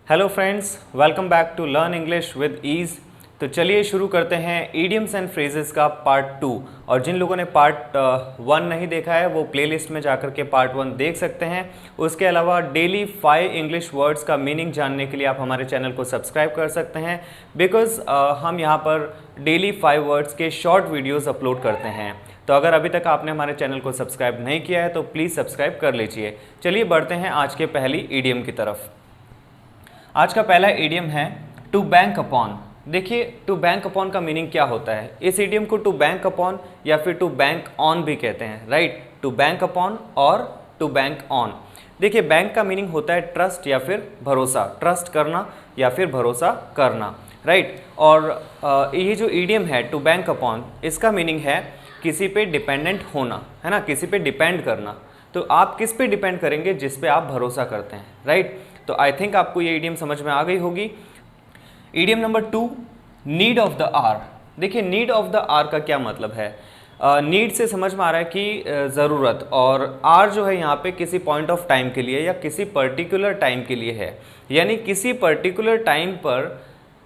Hello friends, welcome back to learn English with ease. तो चलिए शुरू करते हैं इडियम्स एंड फ्रेजेस का पार्ट 2। और जिन लोगों ने पार्ट 1 नहीं देखा है वो प्लेलिस्ट में जाकर के पार्ट 1 देख सकते हैं। उसके अलावा डेली 5 इंग्लिश वर्ड्स का मीनिंग जानने के लिए आप हमारे चैनल को सब्सक्राइब कर सकते हैं, बिकॉज़ हम यहाँ पर डेली 5 वर्ड्स के शॉर्ट वीडियोज़ अपलोड करते हैं। तो अगर अभी तक आपने हमारे चैनल को सब्सक्राइब नहीं किया है तो प्लीज़ सब्सक्राइब कर लीजिए। चलिए बढ़ते हैं आज के पहली इडियम की तरफ। आज का पहला इडियम है टू बैंक अपॉन। देखिए, टू बैंक अपॉन का मीनिंग क्या होता है। इस इडियम को टू बैंक अपॉन या फिर टू बैंक ऑन भी कहते हैं, राइट। टू बैंक अपॉन और टू बैंक ऑन। देखिए, बैंक का मीनिंग होता है ट्रस्ट या फिर भरोसा, ट्रस्ट करना या फिर भरोसा करना, राइट। और ये जो इडियम है टू बैंक अपॉन, इसका मीनिंग है किसी पे डिपेंडेंट होना, है ना, किसी पे डिपेंड करना। तो आप किस पे डिपेंड करेंगे? जिस पे आप भरोसा करते हैं, राइट। तो आई थिंक आपको ये इडियम समझ में आ गई होगी। Idiom number 2, need of the hour. देखिए, नीड ऑफ द आर का क्या मतलब है। नीड से समझ में आ रहा है कि ज़रूरत, और आर जो है यहाँ पे किसी पॉइंट ऑफ टाइम के लिए या किसी पर्टिकुलर टाइम के लिए है। यानी किसी पर्टिकुलर टाइम पर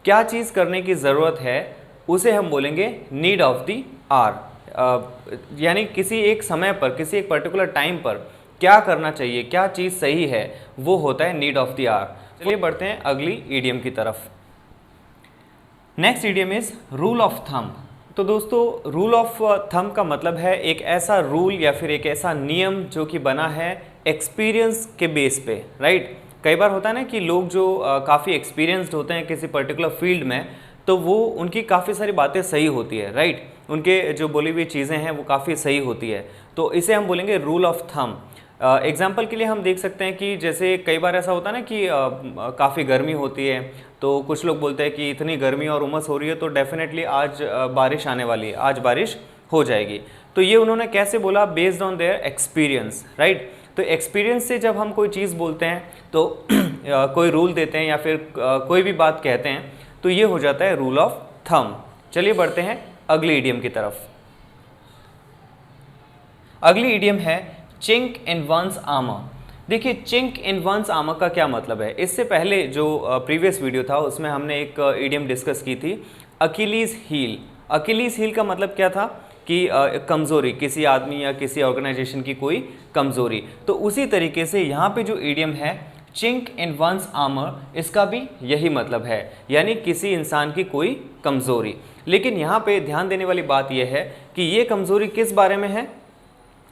क्या चीज़ करने की ज़रूरत है उसे हम बोलेंगे नीड ऑफ द आर। यानी किसी एक समय पर, किसी एक पर्टिकुलर टाइम पर क्या करना चाहिए, क्या चीज़ सही है, वो होता है नीड ऑफ द आर। चलिए बढ़ते हैं अगली इडियम की तरफ। Next idiom is rule of thumb. तो दोस्तों, रूल ऑफ थंब का मतलब है एक ऐसा रूल या फिर एक ऐसा नियम जो कि बना है एक्सपीरियंस के बेस पे, राइट। कई बार होता है ना कि लोग जो काफ़ी एक्सपीरियंस्ड होते हैं किसी पर्टिकुलर फील्ड में, तो वो उनकी काफ़ी सारी बातें सही होती है, राइट। उनके जो बोली हुई चीज़ें हैं वो काफ़ी सही होती है, तो इसे हम बोलेंगे रूल ऑफ थंब। एग्जाम्पल के लिए हम देख सकते हैं कि जैसे कई बार ऐसा होता है ना कि काफ़ी गर्मी होती है, तो कुछ लोग बोलते हैं कि इतनी गर्मी और उमस हो रही है तो डेफिनेटली आज बारिश आने वाली है, आज बारिश हो जाएगी। तो ये उन्होंने कैसे बोला? Based on their experience, right. तो एक्सपीरियंस से जब हम कोई चीज़ बोलते हैं तो कोई रूल देते हैं या फिर कोई भी बात कहते हैं, तो ये हो जाता है रूल ऑफ थंब। चलिए बढ़ते हैं अगली इडियम की तरफ। अगली इडियम है चिंक इन वंस आर्मर। देखिए, चिंक इन वंस आर्मर का क्या मतलब है। इससे पहले जो प्रीवियस वीडियो था उसमें हमने एक इडियम डिस्कस की थी, अकीलीज हील। अकीलीज हील का मतलब क्या था कि कमज़ोरी, किसी आदमी या किसी ऑर्गेनाइजेशन की कोई कमज़ोरी। तो उसी तरीके से यहाँ पे जो इडियम है चिंक इन वंस आर्मर, इसका भी यही मतलब है, यानी किसी इंसान की कोई कमज़ोरी। लेकिन यहाँ पे ध्यान देने वाली बात यह है कि ये कमज़ोरी किस बारे में है।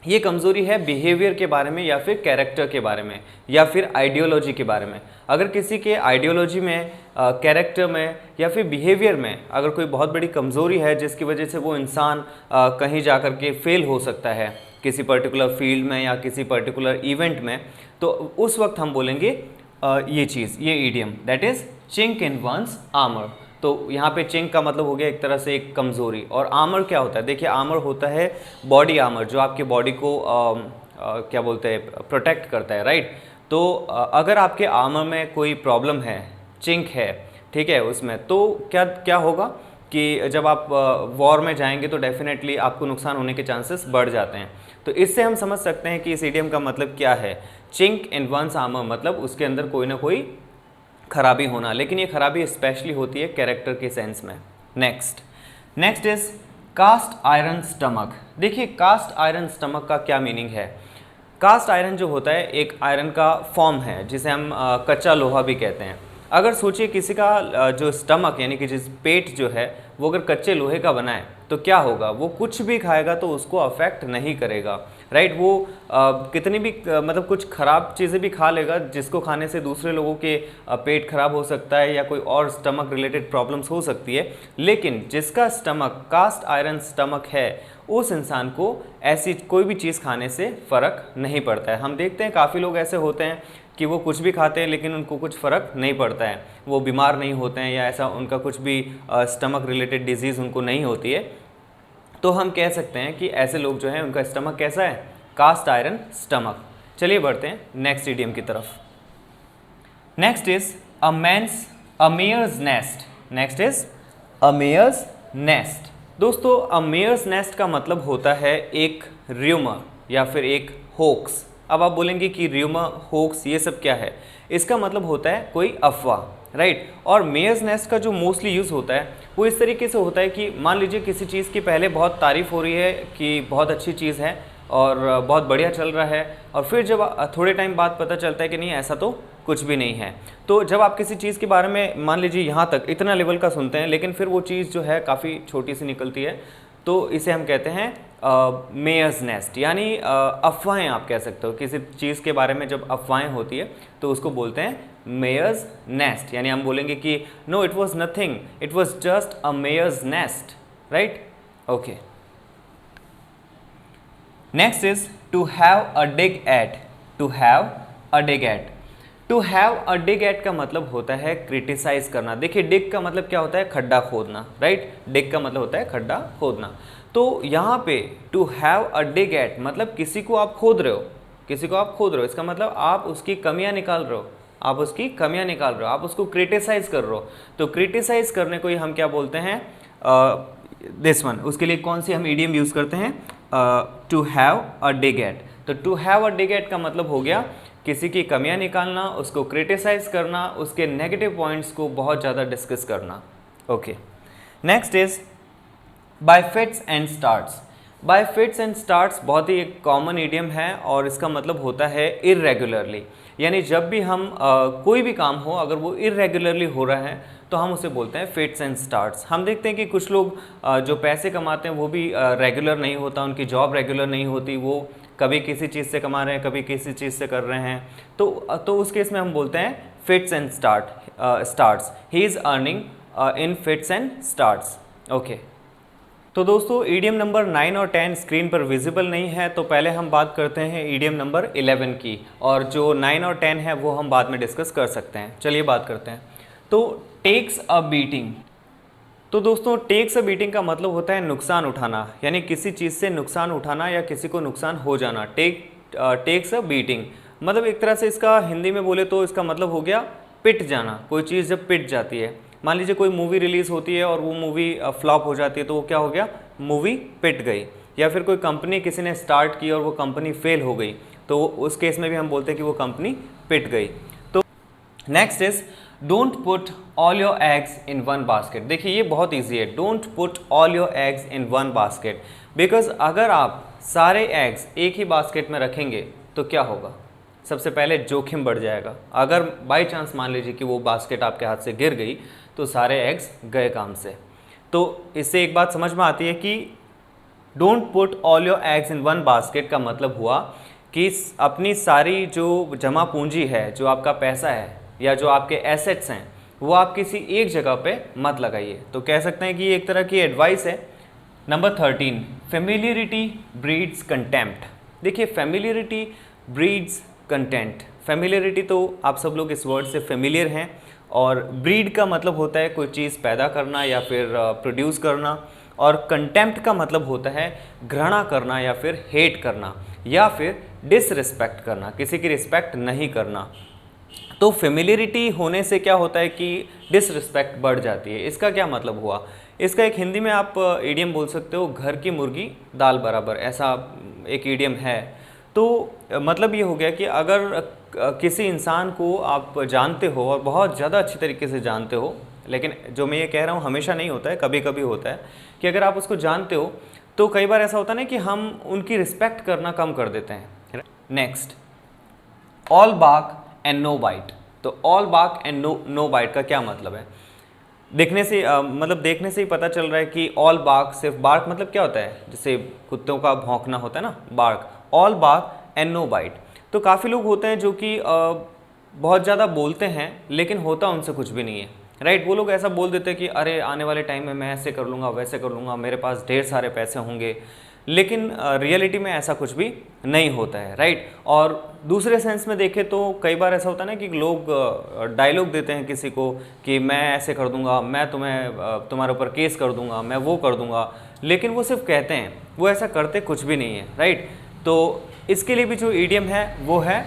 ये कमज़ोरी है बिहेवियर के बारे में या फिर कैरेक्टर के बारे में या फिर आइडियोलॉजी के बारे में। अगर किसी के आइडियोलॉजी में, कैरेक्टर में या फिर बिहेवियर में अगर कोई बहुत बड़ी कमज़ोरी है जिसकी वजह से वो इंसान कहीं जा कर के फेल हो सकता है किसी पर्टिकुलर फील्ड में या किसी पर्टिकुलर इवेंट में, तो उस वक्त हम बोलेंगे ये चीज़, ये idiom, that is chink in one's armour. तो यहाँ पे चिंक का मतलब हो गया एक तरह से एक कमज़ोरी। और आर्मर क्या होता है? देखिए, आर्मर होता है बॉडी आर्मर, जो आपके बॉडी को क्या बोलते हैं, प्रोटेक्ट करता है, राइट। तो अगर आपके आर्मर में कोई प्रॉब्लम है, चिंक है, ठीक है, उसमें तो क्या क्या होगा कि जब आप वॉर में जाएंगे तो डेफिनेटली आपको नुकसान होने के चांसेस बढ़ जाते हैं। तो इससे हम समझ सकते हैं कि इस इडियम का मतलब क्या है। चिंक इन वंस आर्मर मतलब उसके अंदर कोई ना कोई खराबी होना, लेकिन ये खराबी स्पेशली होती है कैरेक्टर के सेंस में। Next is cast iron stomach. देखिए, कास्ट आयरन स्टमक का क्या मीनिंग है। कास्ट आयरन जो होता है एक आयरन का फॉर्म है जिसे हम कच्चा लोहा भी कहते हैं। अगर सोचिए किसी का जो स्टमक यानी कि जिस पेट जो है वो अगर कच्चे लोहे का बना है तो क्या होगा? वो कुछ भी खाएगा तो उसको अफेक्ट नहीं करेगा, राइट। वो कितनी भी मतलब कुछ ख़राब चीज़ें भी खा लेगा जिसको खाने से दूसरे लोगों के पेट खराब हो सकता है या कोई और स्टमक रिलेटेड प्रॉब्लम्स हो सकती है। लेकिन जिसका स्टमक कास्ट आयरन स्टमक है उस इंसान को ऐसी कोई भी चीज़ खाने से फ़र्क नहीं पड़ता है। हम देखते हैं काफ़ी लोग ऐसे होते हैं कि वो कुछ भी खाते हैं लेकिन उनको कुछ फ़र्क नहीं पड़ता है, वो बीमार नहीं होते हैं या ऐसा उनका कुछ भी स्टमक रिलेटेड डिजीज़ उनको नहीं होती है। तो हम कह सकते हैं कि ऐसे लोग जो हैं उनका स्टमक कैसा है? Cast iron stomach. चलिए बढ़ते हैं नेक्स्ट इडियम की तरफ। Next is a mare's nest. Next is a mare's nest. दोस्तों, अ मेयर्स नेस्ट का मतलब होता है एक र्यूमर या फिर एक होक्स, अब आप बोलेंगे कि र्यूमर, होक्स, ये सब क्या है? इसका मतलब होता है कोई अफवाह, राइट। और मेयर्स नेस्ट का जो मोस्टली यूज़ होता है वो इस तरीके से होता है कि मान लीजिए किसी चीज़ की पहले बहुत तारीफ़ हो रही है कि बहुत अच्छी चीज़ है और बहुत बढ़िया चल रहा है, और फिर जब थोड़े टाइम बाद पता चलता है कि नहीं, ऐसा तो कुछ भी नहीं है। तो जब आप किसी चीज़ के बारे में मान लीजिए यहाँ तक इतना लेवल का सुनते हैं, लेकिन फिर वो चीज़ जो है काफ़ी छोटी सी निकलती है, तो इसे हम कहते हैं मेयर्स नेस्ट, यानी अफवाहें आप कह सकते हो। किसी चीज़ के बारे में जब अफवाहें होती है तो उसको बोलते हैं मेयर्स नेस्ट, यानी हम बोलेंगे कि no it was nothing, it was just a mare's nest, right. Okay, next is to have a dig at. To have a dig at, to have a dig at का मतलब होता है criticise करना। देखिए डिग का मतलब क्या होता है? खड्डा खोदना, राइट। डिग का मतलब होता है खड्डा खोदना। तो यहाँ पे to have a dig at मतलब किसी को आप खोद रहे हो, किसी को आप खोद रहे हो, इसका मतलब आप उसकी कमियां निकाल रहे हो, आप उसकी कमियां निकाल रहे हो, आप उसको क्रिटिसाइज कर रहे हो। तो क्रिटिसाइज करने को ही हम क्या बोलते हैं? This one. उसके लिए कौन सी हम ईडियम यूज़ करते हैं? To have a dig at. तो to have a dig at का मतलब हो गया किसी की कमियां निकालना, उसको क्रिटिसाइज करना, उसके नेगेटिव पॉइंट्स को बहुत ज़्यादा डिस्कस करना। Okay, next is by fits and starts. Bye fits and starts बहुत ही एक कॉमन ईडियम है और इसका मतलब होता है इर्रेगुलरली, यानी जब भी हम कोई भी काम हो अगर वो इर्रेगुलरली हो रहा है तो हम उसे बोलते हैं फिट्स एंड स्टार्ट्स। हम देखते हैं कि कुछ लोग जो पैसे कमाते हैं वो भी रेगुलर नहीं होता, उनकी जॉब रेगुलर नहीं होती, वो कभी किसी चीज़ से कमा रहे हैं, कभी किसी चीज़ से कर रहे हैं, तो उस केस में हम बोलते हैं fits and starts. He is earning in fits and starts. Okay, तो दोस्तों ईडियम नंबर 9 और 10 स्क्रीन पर विजिबल नहीं है, तो पहले हम बात करते हैं ईडियम नंबर 11 की, और जो 9 और 10 है वो हम बाद में डिस्कस कर सकते हैं। चलिए बात करते हैं। तो टेक्स अ बीटिंग। तो दोस्तों टेक्स अ बीटिंग का मतलब होता है नुकसान उठाना, यानी किसी चीज़ से नुकसान उठाना या किसी को नुकसान हो जाना। टेक्स अ बीटिंग मतलब एक तरह से इसका हिंदी में बोले तो इसका मतलब हो गया पिट जाना। कोई चीज़ जब पिट जाती है, मान लीजिए कोई मूवी रिलीज़ होती है और वो मूवी फ्लॉप हो जाती है, तो वो क्या हो गया? मूवी पिट गई। या फिर कोई कंपनी किसी ने स्टार्ट की और वो कंपनी फेल हो गई, तो उस केस में भी हम बोलते हैं कि वो कंपनी पिट गई। तो next is don't put all your eggs in one basket. देखिए ये बहुत ईजी है, don't put all your eggs in one basket, because अगर आप सारे एग्स एक ही बास्केट में रखेंगे तो क्या होगा? सबसे पहले जोखिम बढ़ जाएगा। अगर बाई चांस मान लीजिए कि वो बास्केट आपके हाथ से गिर गई तो सारे एग्स गए काम से। तो इससे एक बात समझ में आती है कि don't put all your eggs in one basket का मतलब हुआ कि अपनी सारी जो जमा पूंजी है, जो आपका पैसा है या जो आपके एसेट्स हैं, वो आप किसी एक जगह पे मत लगाइए। तो कह सकते हैं कि ये एक तरह की एडवाइस है। Number 13, familiarity breeds contempt. देखिए फेमिलियरिटी ब्रीड्स कंटेंट। फेमिलियरिटी तो आप सब लोग इस वर्ड से फेमिलियर हैं, और ब्रीड का मतलब होता है कोई चीज़ पैदा करना या फिर प्रोड्यूस करना, और कंटेम्प्ट का मतलब होता है घृणा करना या फिर हेट करना या फिर डिसरिस्पेक्ट करना, किसी की रिस्पेक्ट नहीं करना। तो फेमिलियरिटी होने से क्या होता है कि डिसरिस्पेक्ट बढ़ जाती है। इसका क्या मतलब हुआ? इसका एक हिंदी में आप ईडियम बोल सकते हो, घर की मुर्गी दाल बराबर, ऐसा एक ईडियम है। तो मतलब ये हो गया कि अगर किसी इंसान को आप जानते हो और बहुत ज़्यादा अच्छी तरीके से जानते हो, लेकिन जो मैं ये कह रहा हूँ हमेशा नहीं होता है, कभी कभी होता है कि अगर आप उसको जानते हो तो कई बार ऐसा होता है ना कि हम उनकी रिस्पेक्ट करना कम कर देते हैं। Next, all bark and no bite. तो all bark and no bite का क्या मतलब है? देखने से मतलब देखने से ही पता चल रहा है कि ऑल बार्क, सिर्फ बार्क मतलब क्या होता है? जैसे कुत्तों का भौंकना होता है ना, bark. All bark and no bite. तो काफ़ी लोग होते हैं जो कि बहुत ज़्यादा बोलते हैं लेकिन होता उनसे कुछ भी नहीं है, राइट। वो लोग ऐसा बोल देते हैं कि अरे आने वाले टाइम में मैं ऐसे कर लूँगा, वैसे कर लूँगा, मेरे पास ढेर सारे पैसे होंगे, लेकिन रियलिटी में ऐसा कुछ भी नहीं होता है, राइट। और दूसरे सेंस में देखें तो कई बार ऐसा होता है ना कि लोग डायलॉग देते हैं किसी को कि मैं ऐसे कर दूंगा, मैं तुम्हारे ऊपर केस कर दूंगा, मैं वो कर दूंगा, लेकिन वो सिर्फ कहते हैं, वो ऐसा करते कुछ भी नहीं है, राइट। तो इसके लिए भी जो ईडियम है वो है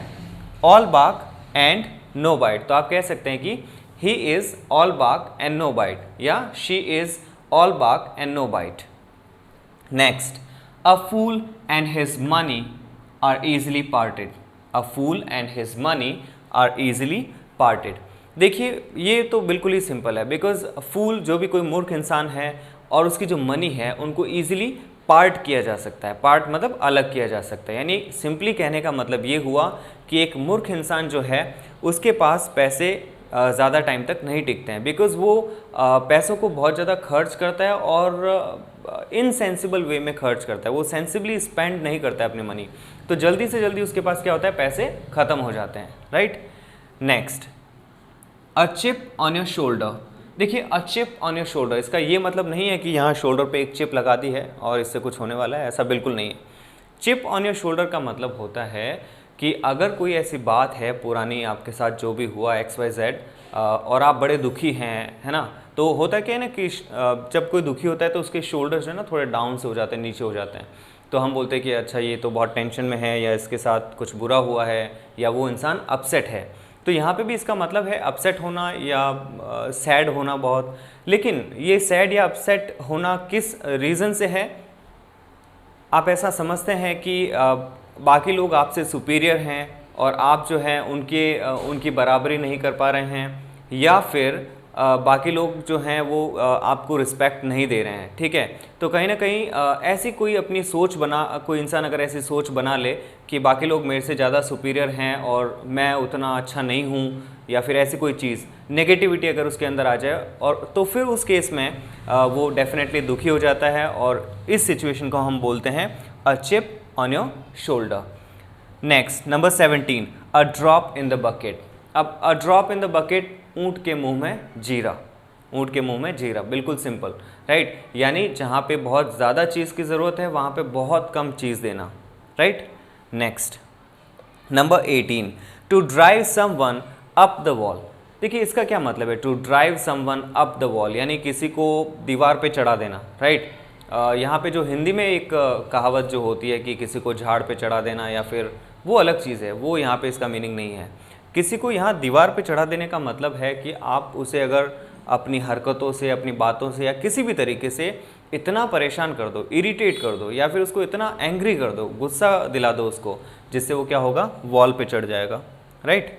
all bark and no bite. तो आप कह सकते हैं कि he is all bark and no bite या she is all bark and no bite. Next, a fool and his money are easily parted। A fool and his money are easily parted. देखिए ये तो बिल्कुल ही simple है, because फूल जो भी कोई मूर्ख इंसान है और उसकी जो मनी है उनको ईजिली पार्ट किया जा सकता है। पार्ट मतलब अलग किया जा सकता है, यानी सिंपली कहने का मतलब ये हुआ कि एक मूर्ख इंसान जो है उसके पास पैसे ज़्यादा टाइम तक नहीं टिकते हैं, बिकॉज़ वो पैसों को बहुत ज़्यादा खर्च करता है और इनसेंसिबल वे में खर्च करता है, वो सेंसिबली स्पेंड नहीं करता है अपनी मनी, तो जल्दी से जल्दी उसके पास क्या होता है, पैसे ख़त्म हो जाते हैं, right. Next, a chip on your shoulder. देखिए a chip on your shoulder, इसका ये मतलब नहीं है कि यहाँ शोल्डर पे एक चिप लगा दी है और इससे कुछ होने वाला है, ऐसा बिल्कुल नहीं है। चिप ऑन योर शोल्डर का मतलब होता है कि अगर कोई ऐसी बात है पुरानी आपके साथ जो भी हुआ XYZ और आप बड़े दुखी हैं, है ना, तो होता क्या है ना कि जब कोई दुखी होता है तो उसके शोल्डर्स जो है ना थोड़े डाउन से हो जाते हैं, नीचे हो जाते हैं, तो हम बोलते हैं कि अच्छा ये तो बहुत टेंशन में है, या इसके साथ कुछ बुरा हुआ है, या वो इंसान अपसेट है। तो यहाँ पे भी इसका मतलब है अपसेट होना या सैड होना बहुत, लेकिन ये सैड या अपसेट होना किस रीज़न से है? आप ऐसा समझते हैं कि बाकी लोग आपसे सुपीरियर हैं और आप जो है उनकी बराबरी नहीं कर पा रहे हैं, या फिर बाकी लोग जो हैं वो आपको रिस्पेक्ट नहीं दे रहे हैं, ठीक है। तो कहीं ना कहीं ऐसी कोई अपनी सोच कोई इंसान अगर ऐसी सोच बना ले कि बाकी लोग मेरे से ज़्यादा सुपीरियर हैं और मैं उतना अच्छा नहीं हूँ, या फिर ऐसी कोई चीज़ नेगेटिविटी अगर उसके अंदर आ जाए, और तो फिर उस केस में वो डेफिनेटली दुखी हो जाता है, और इस सिचुएशन को हम बोलते हैं a chip on your shoulder. Next, number 17, a drop in the bucket. अब a drop in the bucket, ऊँट के मुंह में जीरा, ऊँट के मुंह में जीरा, बिल्कुल सिंपल, राइट। यानी जहाँ पे बहुत ज़्यादा चीज़ की ज़रूरत है वहाँ पे बहुत कम चीज़ देना, right. Next, number 18, to drive someone up the wall. देखिए इसका क्या मतलब है, to drive someone up the wall, यानी किसी को दीवार पे चढ़ा देना, राइट। यहाँ पे जो हिंदी में एक कहावत जो होती है कि किसी को झाड़ पे चढ़ा देना, या फिर वो अलग चीज़ है, वो यहाँ पे इसका मीनिंग नहीं है। किसी को यहाँ दीवार पे चढ़ा देने का मतलब है कि आप उसे अगर अपनी हरकतों से, अपनी बातों से, या किसी भी तरीके से इतना परेशान कर दो, इरिटेट कर दो, या फिर उसको इतना एंग्री कर दो, गुस्सा दिला दो उसको, जिससे वो क्या होगा, वॉल पे चढ़ जाएगा, राइट।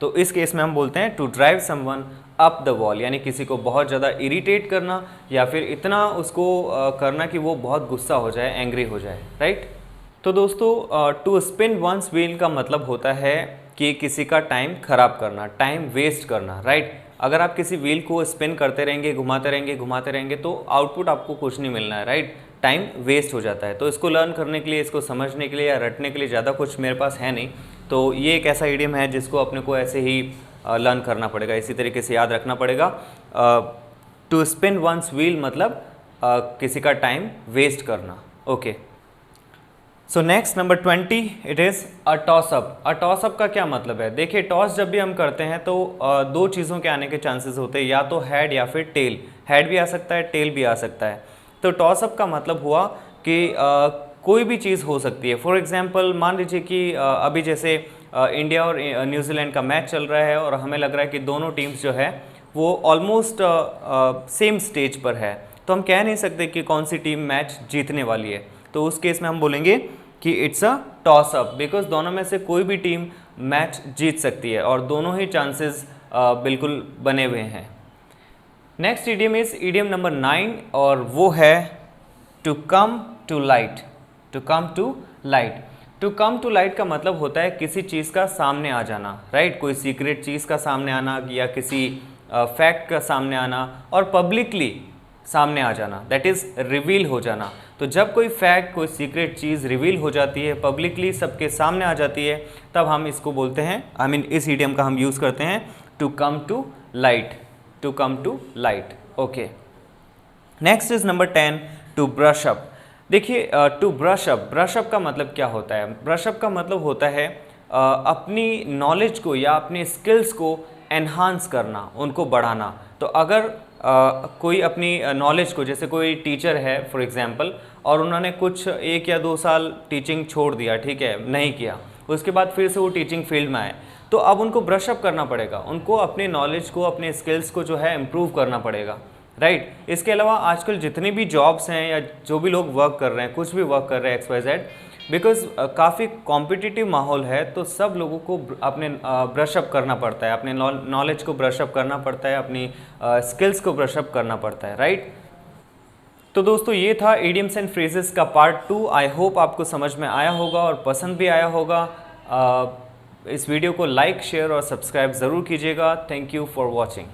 तो इस केस में हम बोलते हैं to drive someone up the wall, यानी किसी को बहुत ज़्यादा इरिटेट करना, या फिर इतना उसको करना कि वो बहुत गुस्सा हो जाए, एंग्री हो जाए, राइट। तो दोस्तों टू स्पिन वंस व्हील का मतलब होता है कि किसी का टाइम ख़राब करना, टाइम वेस्ट करना, राइट। अगर आप किसी व्हील को स्पिन करते रहेंगे, घुमाते रहेंगे तो आउटपुट आपको कुछ नहीं मिलना है, राइट, टाइम वेस्ट हो जाता है। तो इसको लर्न करने के लिए, इसको समझने के लिए या रटने के लिए ज़्यादा कुछ मेरे पास है नहीं, तो ये एक ऐसा इडियम है जिसको अपने को ऐसे ही लर्न करना पड़ेगा, इसी तरीके से याद रखना पड़ेगा। टू स्पिन वंस व्हील मतलब किसी का टाइम वेस्ट करना, okay. So next, number 20, it is a toss up. A toss up का क्या मतलब है? देखिए टॉस जब भी हम करते हैं तो दो चीज़ों के आने के चांसेस होते हैं, या तो हेड या फिर टेल। हेड भी आ सकता है, टेल भी आ सकता है। तो टॉस अप का मतलब हुआ कि कोई भी चीज़ हो सकती है। फॉर एग्जांपल मान लीजिए कि अभी जैसे इंडिया और न्यूजीलैंड का मैच चल रहा है और हमें लग रहा है कि दोनों टीम्स जो है वो ऑलमोस्ट सेम स्टेज पर है, तो हम कह नहीं सकते कि कौन सी टीम मैच जीतने वाली है। तो उस केस में हम बोलेंगे कि it's a toss up, because दोनों में से कोई भी टीम मैच जीत सकती है और दोनों ही चांसेस बिल्कुल बने हुए हैं। Next idiom is idiom number 9 और वो है to come to light. To come to light. To come to light का मतलब होता है किसी चीज़ का सामने आ जाना, राइट। कोई सीक्रेट चीज़ का सामने आना या किसी फैक्ट का सामने आना और पब्लिकली सामने आ जाना, दैट इज़ रिवील हो जाना। तो जब कोई फैक्ट, कोई सीक्रेट चीज़ रिवील हो जाती है, पब्लिकली सबके सामने आ जाती है, तब हम इसको बोलते हैं, आई मीन इस इडियम का हम यूज़ करते हैं to come to light. To come to light, okay. Next is number 10, to brush up. देखिए टू ब्रश अप का मतलब क्या होता है? ब्रश अप का मतलब होता है अपनी नॉलेज को या अपने स्किल्स को एनहांस करना, उनको बढ़ाना। तो अगर कोई अपनी नॉलेज को, जैसे कोई टीचर है फॉर एग्जांपल और उन्होंने कुछ 1 या 2 साल टीचिंग छोड़ दिया, ठीक है, नहीं किया, उसके बाद फिर से वो टीचिंग फील्ड में आए, तो अब उनको ब्रश अप करना पड़ेगा, उनको अपने नॉलेज को, अपने स्किल्स को जो है इम्प्रूव करना पड़ेगा, राइट। इसके अलावा आजकल जितनी भी जॉब्स हैं या जो भी लोग वर्क कर रहे हैं, कुछ भी वर्क कर रहे हैं XYZ, बिकॉज़ काफ़ी कॉम्पिटिटिव माहौल है, तो सब लोगों को अपने ब्रशअप करना पड़ता है, अपने नॉलेज को ब्रशअप करना पड़ता है, अपनी स्किल्स को ब्रशअप करना पड़ता है, राइट। तो दोस्तों ये था इडियम्स एंड फ्रेजेस का पार्ट 2। आई होप आपको समझ में आया होगा और पसंद भी आया होगा। इस वीडियो को लाइक, शेयर और सब्सक्राइब ज़रूर कीजिएगा। Thank you for watching.